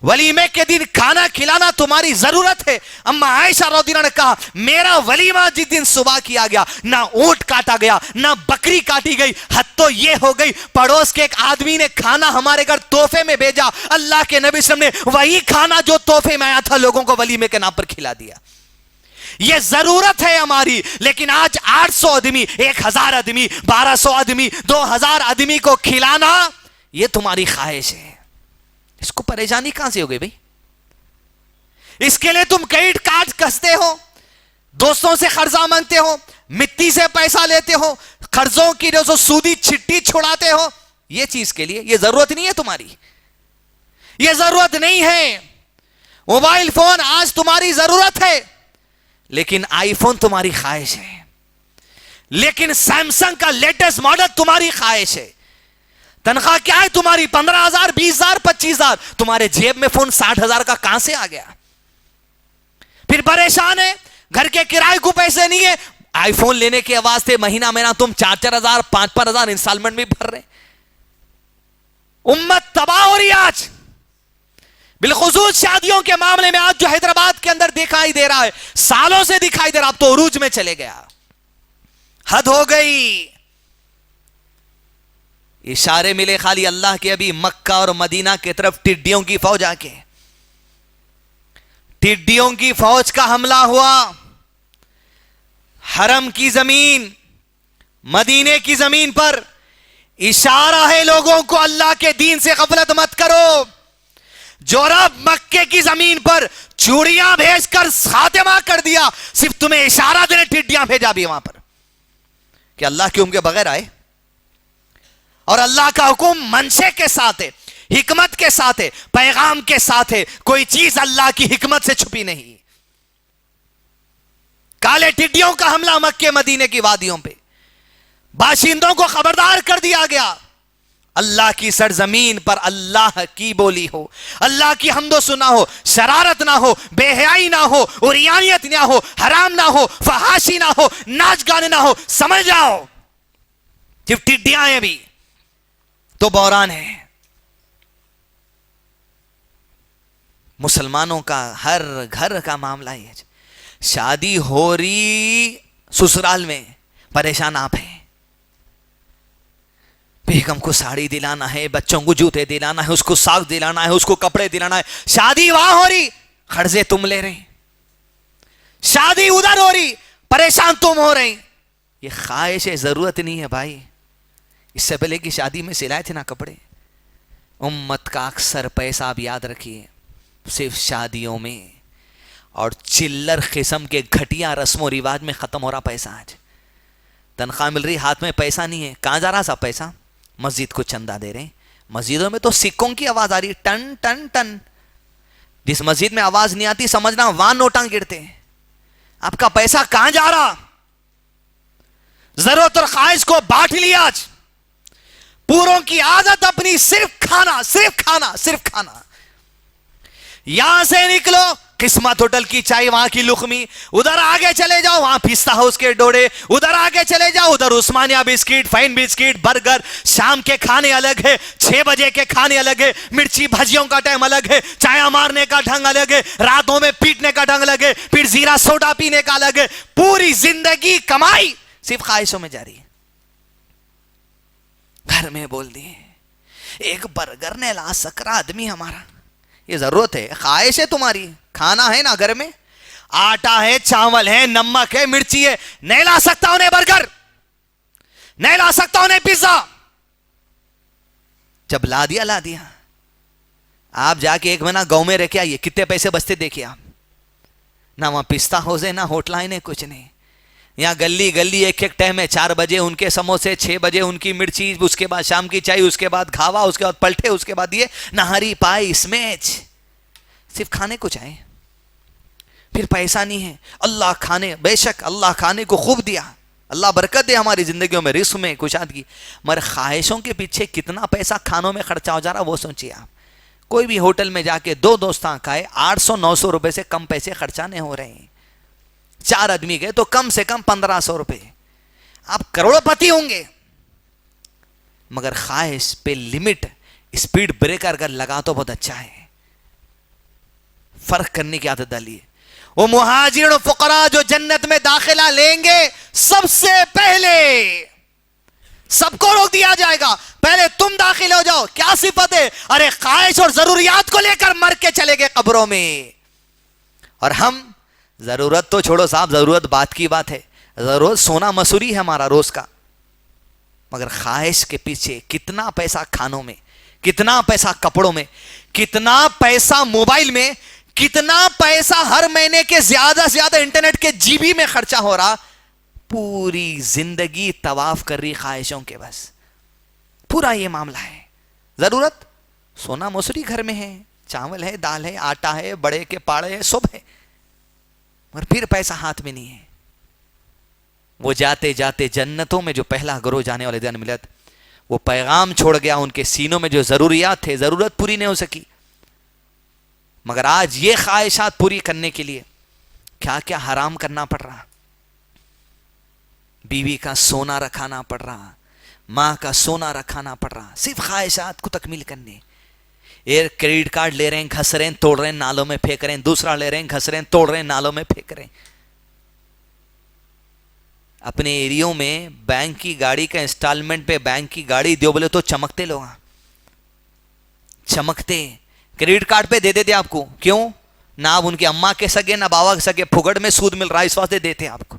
ولیمے کے دن کھانا کھلانا تمہاری ضرورت ہے. اما عائشہ رضی اللہ عنہا نے کہا میرا ولیمہ جس دن صبح کیا گیا, نہ اونٹ کاٹا گیا نہ بکری کاٹی گئی, حد تو یہ ہو گئی پڑوس کے ایک آدمی نے کھانا ہمارے گھر تحفے میں بھیجا, اللہ کے نبی صلی اللہ علیہ وسلم نے وہی کھانا جو تحفے میں آیا تھا لوگوں کو ولیمے کے نام پر کھلا دیا. یہ ضرورت ہے ہماری. لیکن آج 800 آدمی, 1,000 آدمی, 1,200 آدمی, 2,000 آدمی کو کھلانا یہ تمہاری خواہش ہے. اس کو پریشانی کہاں سے ہو گئی بھائی؟ اس کے لیے تم کریڈٹ کارڈ کستے ہو, دوستوں سے قرضہ مانگتے ہو, مٹی سے پیسہ لیتے ہو, قرضوں کی جو سودی چھٹی چھوڑاتے ہو. یہ چیز کے لیے یہ ضرورت نہیں ہے تمہاری, یہ ضرورت نہیں ہے. موبائل فون آج تمہاری ضرورت ہے, لیکن آئی فون تمہاری خواہش ہے. لیکن سیمسنگ کا لیٹسٹ ماڈل تمہاری خواہش ہے. تنخواہ کیا ہے تمہاری 15,000 20,000 25,000, تمہارے جیب میں فون 60,000 کا کہاں سے آ گیا؟ پھر پریشان ہے, گھر کے کرائے کو پیسے نہیں ہے, آئی فون لینے کے واسطے مہینہ مہینہ تم 4,000 5,000 انسٹالمنٹ میں بھر رہے. امت تباہ ہو رہی ہے آج, بالخصوص شادیوں کے معاملے میں. آج جو حیدرآباد کے اندر دکھائی دے رہا ہے, سالوں سے دکھائی دے رہا, اب تو عروج میں چلے گیا. حد ہو گئی. اشارے ملے خالی اللہ کے ابھی مکہ اور مدینہ کی طرف ٹڈیوں کی فوج آ کے, ٹڈیوں کی فوج کا حملہ ہوا. حرم کی زمین, مدینے کی زمین پر اشارہ ہے لوگوں کو اللہ کے دین سے غفلت مت کرو. جو رب مکے کی زمین پر چوڑیاں بھیج کر خاتمہ کر دیا, صرف تمہیں اشارہ دینے ٹڈیاں بھیجا بھی وہاں پر کہ اللہ کے حکم کے بغیر آئے. اور اللہ کا حکم منشے کے ساتھ ہے, حکمت کے ساتھ ہے, پیغام کے ساتھ ہے. کوئی چیز اللہ کی حکمت سے چھپی نہیں. کالے ٹڈیوں کا حملہ مکے مدینے کی وادیوں پہ, باشندوں کو خبردار کر دیا گیا. اللہ کی سرزمین پر اللہ کی بولی ہو, اللہ کی حمد و ثنا ہو, شرارت نہ ہو, بے حیائی نہ ہو, عریانیت نہ ہو, حرام نہ ہو, فحاشی نہ ہو, ناچ گانے نہ ہو. سمجھ جاؤ صرف ٹڈیاں ہیں بھی تو بحران ہے. مسلمانوں کا ہر گھر کا معاملہ ہے. شادی ہو رہی سسرال میں, پریشان آپ ہیں. بیگم کو ساڑی دلانا ہے, بچوں کو جوتے دلانا ہے, اس کو ساگ دلانا ہے, اس کو کپڑے دلانا ہے. شادی وہاں ہو رہی, قرضے تم لے رہے. شادی ادھر ہو رہی, پریشان تم ہو رہے. یہ خواہش ہے, ضرورت نہیں ہے بھائی. اس سے پہلے کی شادی میں سلائے تھے نا کپڑے. امت کا اکثر پیسہ آپ یاد رکھیے صرف شادیوں میں اور چلر قسم کے گھٹیا رسم و رواج میں ختم ہو رہا پیسہ. آج تنخواہ مل رہی, ہاتھ میں پیسہ نہیں ہے, کہاں جا رہا سب پیسہ؟ مسجد کو چندہ دے رہے. مسجدوں میں تو سکوں کی آواز آ رہی, ٹن ٹن ٹن. جس مسجد میں آواز نہیں آتی سمجھنا وہاں نوٹاں گرتے. آپ کا پیسہ کہاں جا رہا؟ ضرورت اور خواہش کو بانٹ لیا. آج پوروں کی عادت اپنی صرف کھانا, صرف کھانا, صرف کھانا. یہاں سے نکلو قسمت ہوٹل کی چائے وہاں کی لقمی, ادھر آگے چلے جاؤ وہاں پستہ ہاؤس کے ڈوڑے, ادھر آگے چلے جاؤ ادھر عثمانیہ بسکٹ, فائن بسکٹ, برگر. شام کے کھانے الگ ہے, 6 بجے کے کھانے الگ ہے, مرچی بھجیوں کا ٹائم الگ ہے, چایا مارنے کا ڈھنگ الگ ہے, راتوں میں پیٹنے کا ڈھنگ الگ ہے, پھر زیرہ سوڈا پینے کا الگ ہے. پوری زندگی کمائی صرف خواہشوں میں جاری ہے. گھر میں بول دیے ایک برگر نے لا سک رہا آدمی ہمارا, یہ ضرورت ہے, خواہش ہے تمہاری, کھانا ہے نا گھر میں, آٹا ہے, چاول ہے, نمک ہے, مرچی ہے, نہیں لا سکتا انہیں برگر, نہیں لا سکتا انہیں پیزا. جب لا دیا. آپ جا کے ایک مہینہ گاؤں میں رہ کے آئیے, کتنے پیسے بچتے دیکھیے آپ. نہ وہاں پستہ ہاؤس ہے, نہ ہوٹلائن ہے, کچھ نہیں. یہاں گلی گلی ایک ٹائم ہے, 4 بجے ان کے سموسے, 6 بجے ان کی مرچی, اس کے بعد شام کی چائے, اس کے بعد گھاوا, اس کے بعد پلٹے, اس کے بعد یہ نہاری پائی اسمیچ. صرف کھانے کو چاہے, پھر پیسہ نہیں ہے. اللہ کھانے, بے شک اللہ کھانے کو خوب دیا, اللہ برکت دے ہماری زندگیوں میں, رزق میں کشادگی, مگر خواہشوں کے پیچھے کتنا پیسہ کھانوں میں خرچہ ہو جا رہا وہ سوچیے آپ. کوئی بھی ہوٹل میں جا کے 2 دوستاں کھائے, 800-900 روپے سے کم پیسے خرچہ نہیں ہو رہے ہیں. 4 آدمی گئے تو کم سے کم 1500 روپے, آپ کروڑوں پتی ہوں گے. مگر خواہش پہ لمٹ, اسپیڈ بریکر اگر لگا تو بہت اچھا ہے. فرق کرنے کی عادت ڈالیے. وہ مہاجرین و فقراء جو جنت میں داخلہ لیں گے, سب سے پہلے سب کو روک دیا جائے گا, پہلے تم داخل ہو جاؤ. کیا صفت ہے؟ ارے خواہش اور ضروریات کو لے کر مر کے چلے گئے قبروں میں. اور ہم ضرورت تو چھوڑو صاحب, ضرورت بات کی بات ہے, ضرورت سونا مسوری ہے ہمارا روز کا, مگر خواہش کے پیچھے کتنا پیسہ کھانوں میں, کتنا پیسہ کپڑوں میں, کتنا پیسہ موبائل میں, کتنا پیسہ ہر مہینے کے زیادہ سے زیادہ انٹرنیٹ کے جی بی میں خرچہ ہو رہا. پوری زندگی طواف کر رہی خواہشوں کے, بس پورا یہ معاملہ ہے. ضرورت سونا موسری گھر میں ہے, چاول ہے, دال ہے, آٹا ہے, بڑے کے پاڑے ہے, سب ہے, مگر پھر پیسہ ہاتھ میں نہیں ہے. وہ جاتے جاتے جنتوں میں جو پہلا گروہ جانے والے دن ملت, وہ پیغام چھوڑ گیا. ان کے سینوں میں جو ضروریات تھے, ضرورت پوری نہیں ہو سکی. مگر آج یہ خواہشات پوری کرنے کے لیے کیا کیا حرام کرنا پڑ رہا. بیوی کا سونا رکھانا پڑ رہا, ماں کا سونا رکھانا پڑ رہا, صرف خواہشات کو تکمیل کرنے. ایک کریڈٹ کارڈ لے رہے ہیں, گھس رہے ہیں, توڑ رہے ہیں, نالوں میں پھینک رہے ہیں. دوسرا لے رہے ہیں, گھس رہے ہیں, توڑ رہے ہیں, نالوں میں پھینک رہے ہیں. اپنے ایریوں میں بینک کی گاڑی کا انسٹالمنٹ پہ بینک کی گاڑی دیو بولے تو چمکتے لوگ, چمکتے. کریڈٹ کارڈ پہ دے دیتے آپ کو, کیوں؟ نہ آپ ان کے اماں کے سگے نہ بابا کے سگے, پھگڑ میں سود مل رہا ہے, اس واسطے دیتے ہیں آپ کو.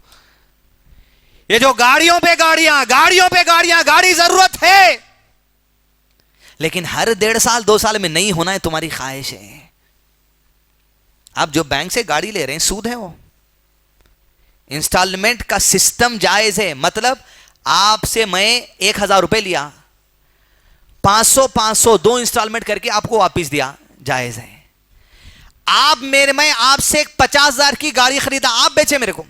یہ جو گاڑیوں پہ گاڑیاں, گاڑیوں پہ گاڑیاں, گاڑی ضرورت ہے, لیکن ہر 1.5 سال 2 سال میں نہیں ہونا ہے, تمہاری خواہش ہے. آپ جو بینک سے گاڑی لے رہے ہیں سود ہے, وہ انسٹالمنٹ کا سسٹم جائز ہے. مطلب آپ سے میں 1000 روپے لیا, 500 2 انسٹالمنٹ کر کے آپ کو واپس دیا, جائز ہے. میں آپ سے 50,000 کی گاڑی خریدا, آپ بیچے میرے کو,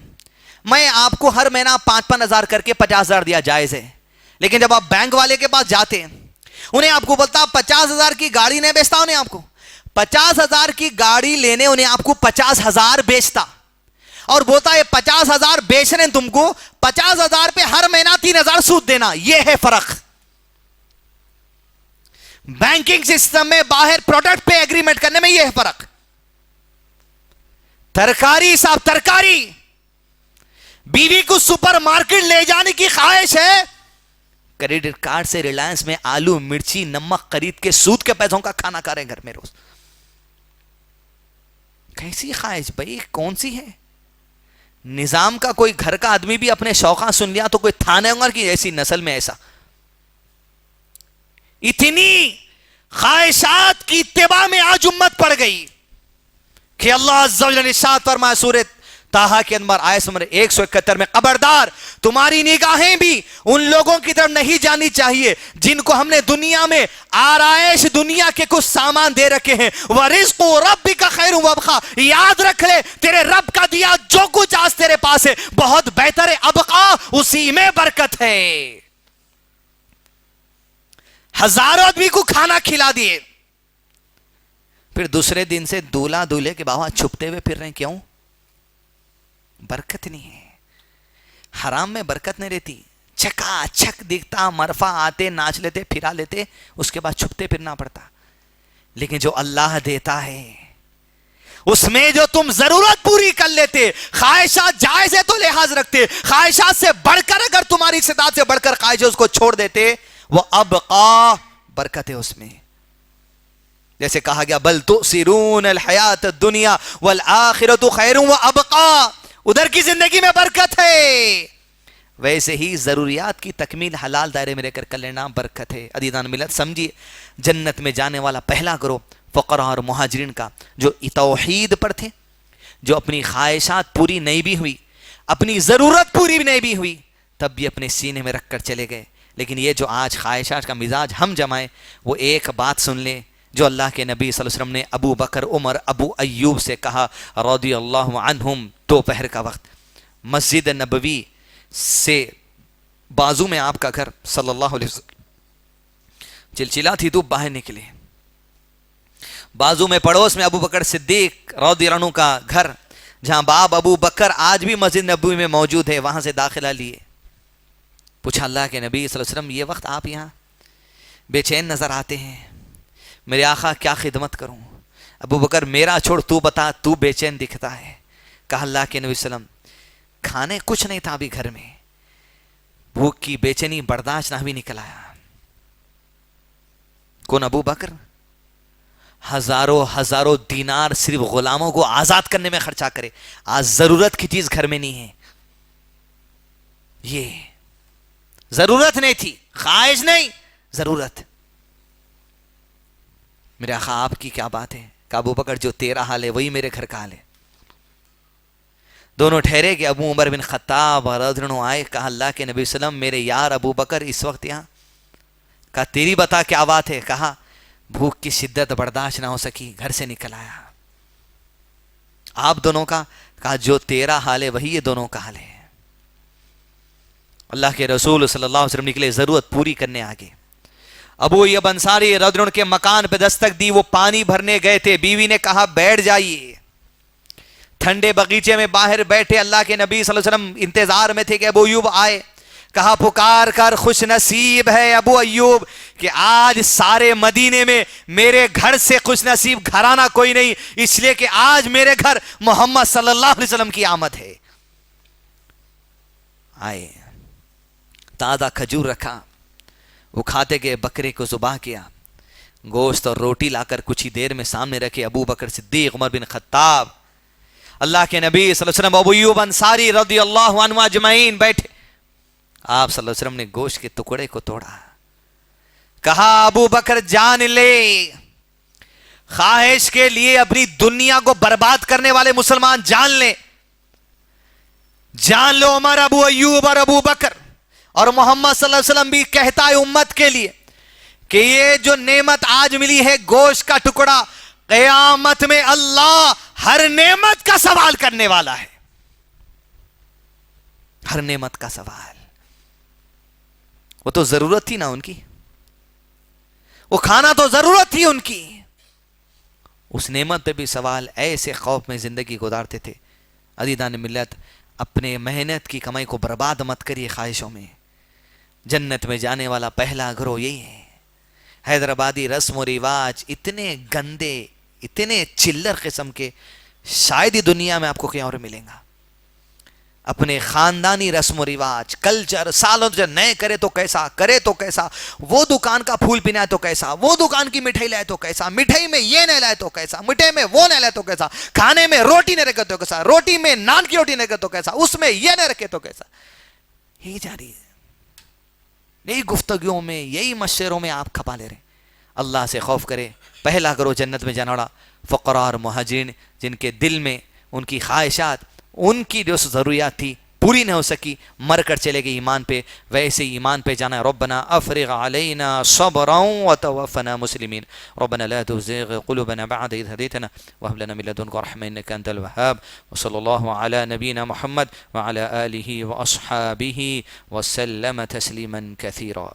میں آپ کو ہر مہینہ 5,000 کر کے 50,000 دیا, جائز ہے. لیکن جب آپ بینک والے کے پاس جاتے ہیں, انہیں آپ کو بولتا 50,000 کی گاڑی نہیں بیچتا, انہیں آپ کو 50,000 کی گاڑی لینے انہیں آپ کو 50,000 بیچتا, اور بولتا ہے 50,000 بیچ رہے ہیں تم کو, 50,000 پہ ہر مہینہ 3,000 سود دینا. یہ ہے فرق. بینکنگ سسٹم میں باہر پروڈکٹ پہ ایگریمنٹ کرنے میں یہ ہے فرق. ترکاری صاحب, ترکاری, بیوی کو سپر مارکیٹ لے جانے کی خواہش ہے, کریڈٹ کارڈ سے ریلائنس میں آلو مرچی نمک خرید کے سود کے پیسوں کا کھانا کھا رہے ہیں گھر میں روز. کیسی خواہش بھائی, کون سی ہے؟ نظام کا کوئی گھر کا آدمی بھی اپنے شوقاں سن لیا تو کوئی تھانے ہوگا کہ ایسی نسل میں ایسا. اتنی خواہشات کی اتباع میں آج امت پڑ گئی کہ اللہ عز و جل نے ارشاد فرمایا سورۃ طٰہٰ کے اندر آیت نمبر 171 میں, خبردار تمہاری نگاہیں بھی ان لوگوں کی طرف نہیں جانی چاہیے جن کو ہم نے دنیا میں آرائش دنیا کے کچھ سامان دے رکھے ہیں. وَرِزْقُ رَبِّكَ خَيْرٌ وَأَبْقَىٰ, یاد رکھ لے تیرے رب کا دیا جو کچھ آج تیرے پاس ہے بہت بہتر ہے, ابقا, اسی میں برکت ہے. ہزاروں آدمی کو کھانا کھلا دیے, پھر دوسرے دن سے دولہا دولہے کے باوا چھپتے ہوئے پھر رہے ہیں. کیوں؟ برکت نہیں ہے. حرام میں برکت نہیں رہتی. چکا چک دکھتا، مرفع آتے، ناچ لیتے، پھرا لیتے، اس کے بعد چھپتے پھرنا پڑتا. لیکن جو اللہ دیتا ہے اس میں جو تم ضرورت پوری کر لیتے، خواہشات جائز ہے تو لحاظ رکھتے، خواہشات سے بڑھ کر اگر تمہاری استطاعت سے بڑھ کر خواہش ہے اس کو چھوڑ دیتے، وہ ابقا برکت ہے اس میں. جیسے کہا گیا بل تؤثرون الحیات الدنیا والآخرۃ خیر وابقا، ادھر کی زندگی میں برکت ہے. ویسے ہی ضروریات کی تکمیل حلال دائرے میں رہ کر لینا برکت ہے. عزیزان ملت سمجھیے، جنت میں جانے والا پہلا گروہ فقراء اور مہاجرین کا، جو توحید پر تھے، جو اپنی خواہشات پوری نہیں بھی ہوئی، اپنی ضرورت پوری بھی نہیں بھی ہوئی، تب بھی اپنے سینے میں رکھ کر چلے گئے. لیکن یہ جو آج خواہشات کا مزاج ہم جمائیں، وہ ایک بات سن لیں جو اللہ کے نبی صلی اللہ علیہ وسلم نے ابو بکر، عمر، ابو ایوب سے کہا رضی اللہ عنہم. دوپہر کا وقت، مسجد نبوی سے بازو میں آپ کا گھر صلی اللہ علیہ وسلم، چلچلا تھی تو باہر نکلے، بازو میں پڑوس میں ابو بکر صدیق رضی اللہ عنہ کا گھر، جہاں باب ابو بکر آج بھی مسجد نبوی میں موجود ہے، وہاں سے داخلہ لیے. پوچھا اللہ کے نبی صلی اللہ علیہ وسلم، یہ وقت آپ یہاں بے چین نظر آتے ہیں، میرے آقا کیا خدمت کروں؟ ابو بکر میرا چھوڑ، تو بتا، تو بے چین دکھتا ہے. کہا اللہ کے نبی صلی اللہ علیہ وسلم، کھانے کچھ نہیں تھا ابھی گھر میں، بھوک کی بے چینی برداشت نہ بھی نکل آیا. کون؟ ابو بکر. ہزاروں دینار صرف غلاموں کو آزاد کرنے میں خرچہ کرے. آج ضرورت کی چیز گھر میں نہیں ہے. یہ ضرورت نہیں تھی، خواہش نہیں، ضرورت. میرے آقا آپ کی کیا بات ہے؟ کہ ابو بکر جو تیرا حال ہے وہی میرے گھر کا حال ہے. دونوں ٹھہرے کہ ابو عمر بن خطاب رضی اللہ عنہ آئے. کہا اللہ کے نبی صلی اللہ علیہ وسلم، میرے یار ابو بکر اس وقت یہاں. کہا تیری بتا کیا بات ہے؟ کہا بھوک کی شدت برداشت نہ ہو سکی، گھر سے نکل آیا. آپ دونوں کا؟ کہا جو تیرا حال ہے وہی یہ دونوں کا حال ہے. اللہ کے رسول صلی اللہ علیہ وسلم نکلے ضرورت پوری کرنے آگے. ابو ایوب انصاری رضی اللہ عنہ کے مکان پہ دستک دی، وہ پانی بھرنے گئے تھے. بیوی نے کہا بیٹھ جائیے. ٹھنڈے باغیچے میں باہر بیٹھے، اللہ کے نبی صلی اللہ علیہ وسلم انتظار میں تھے کہ ابو ایوب آئے. کہا پکار کر خوش نصیب ہے ابو ایوب کہ آج سارے مدینے میں میرے گھر سے خوش نصیب گھرانہ کوئی نہیں، اس لیے کہ آج میرے گھر محمد صلی اللہ علیہ وسلم کی آمد ہے. آئے، تازہ کھجور رکھا، وہ کھاتے گئے، بکرے کو ذبح کیا، گوشت اور روٹی لا کر کچھ ہی دیر میں سامنے رکھے. ابو بکر صدیق، عمر بن خطاب، اللہ کے نبی صلی اللہ علیہ وسلم، ابو ایوب انصاری رضی اللہ عنہ اجمعین بیٹھے. آپ صلی اللہ علیہ وسلم نے گوشت کے ٹکڑے کو توڑا. کہا ابو بکر جان لے، خواہش کے لیے اپنی دنیا کو برباد کرنے والے مسلمان جان لے. جان لو عمر، ابو ایوب اور ابو بکر اور محمد صلی اللہ علیہ وسلم بھی کہتا ہے امت کے لیے کہ یہ جو نعمت آج ملی ہے گوشت کا ٹکڑا، قیامت میں اللہ ہر نعمت کا سوال کرنے والا ہے. ہر نعمت کا سوال. وہ تو ضرورت تھی نا ان کی، وہ کھانا تو ضرورت تھی ان کی، اس نعمت پہ بھی سوال. ایسے خوف میں زندگی گزارتے تھے. عزیزان ملت، اپنے محنت کی کمائی کو برباد مت کریے خواہشوں میں. جنت میں جانے والا پہلا گروہ یہی ہے. حیدرآبادی رسم و رواج اتنے گندے، اتنے چلر قسم کے شاید ہی دنیا میں آپ کو کہیں اور ملیں گا. اپنے خاندانی رسم و رواج، کلچر، سالوں سے نئے کرے تو کیسا، کرے تو کیسا، وہ دکان کا پھول پینائے تو کیسا، وہ دکان کی مٹھائی لائے تو کیسا، مٹھائی میں یہ نہیں لائے تو کیسا، مٹھائی میں وہ نہیں لائے تو کیسا، کھانے میں روٹی نہیں رکھے تو کیسا، روٹی میں نان کی روٹی نہیں رکھے تو کیسا، اس میں یہ نہیں رکھے تو کیسا. یہی جاری ہے. یہی گفتگووں میں، یہی مشوروں میں آپ کھپا لے رہے. اللہ سے خوف کرے. پہلا کرو جنت میں جانا والا فقراء اور مہاجرین، جن کے دل میں ان کی خواہشات، ان کی جو ضروریات تھی پوری نہ ہو سکی، مر کر چلے گئے ایمان پہ. ویسے ایمان پہ جانا ہے. ربنا افرغ علینا صبرا وتوفنا مسلمین. ربنا لا تزغ قلوبنا بعد اذ هديتنا وهب لنا من لدنك رحمة انك انت الوهاب. وصلى الله على نبينا محمد وعلى آله واصحابه وسلم تسليما كثيرا.